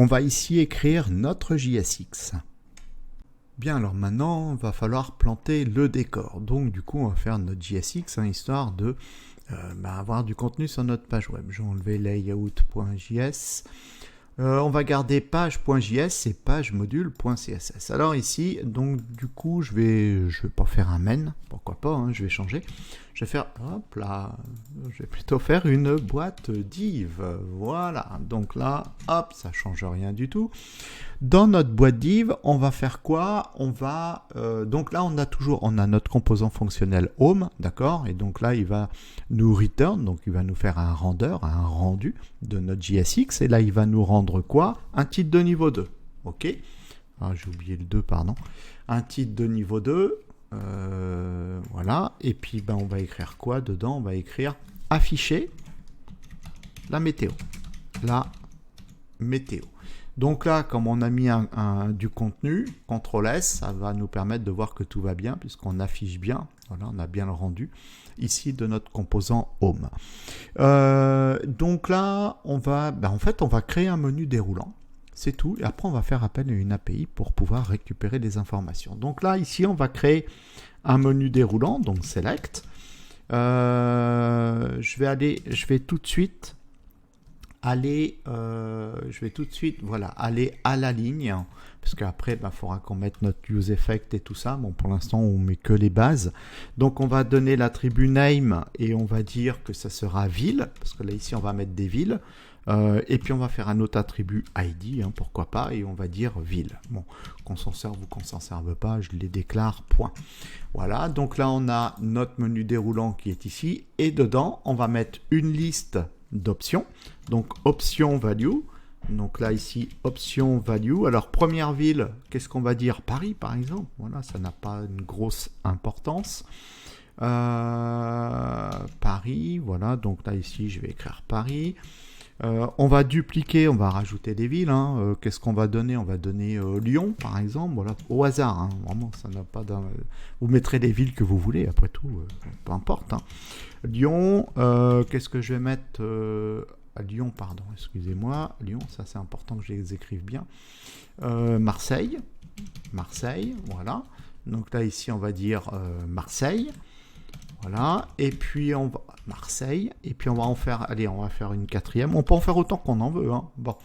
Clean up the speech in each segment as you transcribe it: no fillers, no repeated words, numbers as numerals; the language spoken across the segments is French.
On va ici écrire notre JSX. Bien, alors maintenant, il va falloir planter le décor. Donc, du coup, on va faire notre JSX, histoire de avoir du contenu sur notre page web. Je vais enlever layout.js. On va garder page.js et page-module.css. Alors ici, donc du coup, je vais pas faire un main, pourquoi pas, je vais changer. Je vais faire, hop là, je vais plutôt faire une boîte div. Voilà, donc là, hop, ça change rien du tout. Dans notre boîte div, on va faire quoi? On va donc là, on a notre composant fonctionnel home, d'accord? Et donc là, il va nous return, donc il va nous faire un render, un rendu de notre JSX. Et là, il va nous rendre quoi? Un titre de niveau 2. Ok? Ah, j'ai oublié le 2, pardon. Un titre de niveau 2. Voilà. Et puis, on va écrire quoi dedans? On va écrire afficher la météo. La météo. Donc là, comme on a mis du contenu, CTRL-S, ça va nous permettre de voir que tout va bien, puisqu'on affiche bien, voilà, on a bien le rendu, ici de notre composant Home. Donc là, on va créer un menu déroulant, c'est tout, et après on va faire appel à une API pour pouvoir récupérer des informations. Donc là, ici, on va créer un menu déroulant, donc Select. Je vais tout de suite aller à la ligne, parce qu'après il faudra qu'on mette notre use effect et tout ça. Bon, pour l'instant on met que les bases, donc on va donner l'attribut name et on va dire que ça sera ville, parce que là ici on va mettre des villes, et puis on va faire un autre attribut ID, pourquoi pas, et on va dire ville. Bon, qu'on s'en serve ou qu'on s'en serve pas, je les déclare, point. Voilà, donc là on a notre menu déroulant qui est ici, et dedans on va mettre une liste d'options, donc option value, donc là ici option value. Alors première ville, qu'est-ce qu'on va dire? Paris par exemple, voilà, ça n'a pas une grosse importance. Paris, voilà, donc là ici je vais écrire Paris. On va dupliquer, on va rajouter des villes, qu'est-ce qu'on va donner? On va donner Lyon par exemple, voilà, au hasard, vraiment ça n'a pas d'un... Vous mettrez les villes que vous voulez, après tout, peu importe. Lyon, qu'est-ce que je vais mettre à Lyon, pardon, excusez-moi, Lyon, ça c'est important que je les écrive bien. Marseille, voilà, donc là ici on va dire Marseille. Voilà, et puis on va Marseille, et puis on va en faire, allez, on va faire une quatrième. On peut en faire autant qu'on en veut, Bon,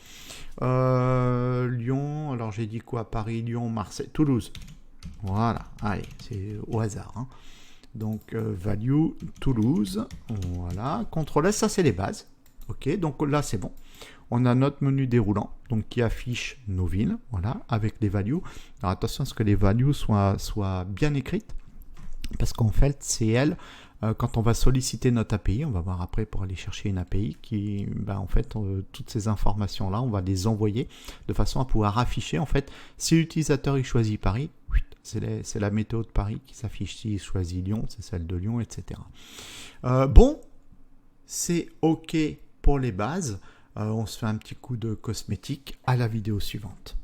Lyon, alors j'ai dit quoi? Paris, Lyon, Marseille, Toulouse. Voilà, allez, c'est au hasard. Donc value Toulouse, voilà. CTRL-S, ça c'est les bases. Ok, donc là c'est bon. On a notre menu déroulant, donc qui affiche nos villes, voilà, avec les values. Alors attention à ce que les values soient bien écrites, parce qu'en fait, c'est elles, quand on va solliciter notre API, on va voir après pour aller chercher une API qui, en fait, toutes ces informations-là, on va les envoyer de façon à pouvoir afficher, en fait, si l'utilisateur il choisit Paris, c'est la météo de Paris qui s'affiche. S'il choisit Lyon, c'est celle de Lyon, etc. Bon, c'est OK pour les bases. On se fait un petit coup de cosmétique à la vidéo suivante.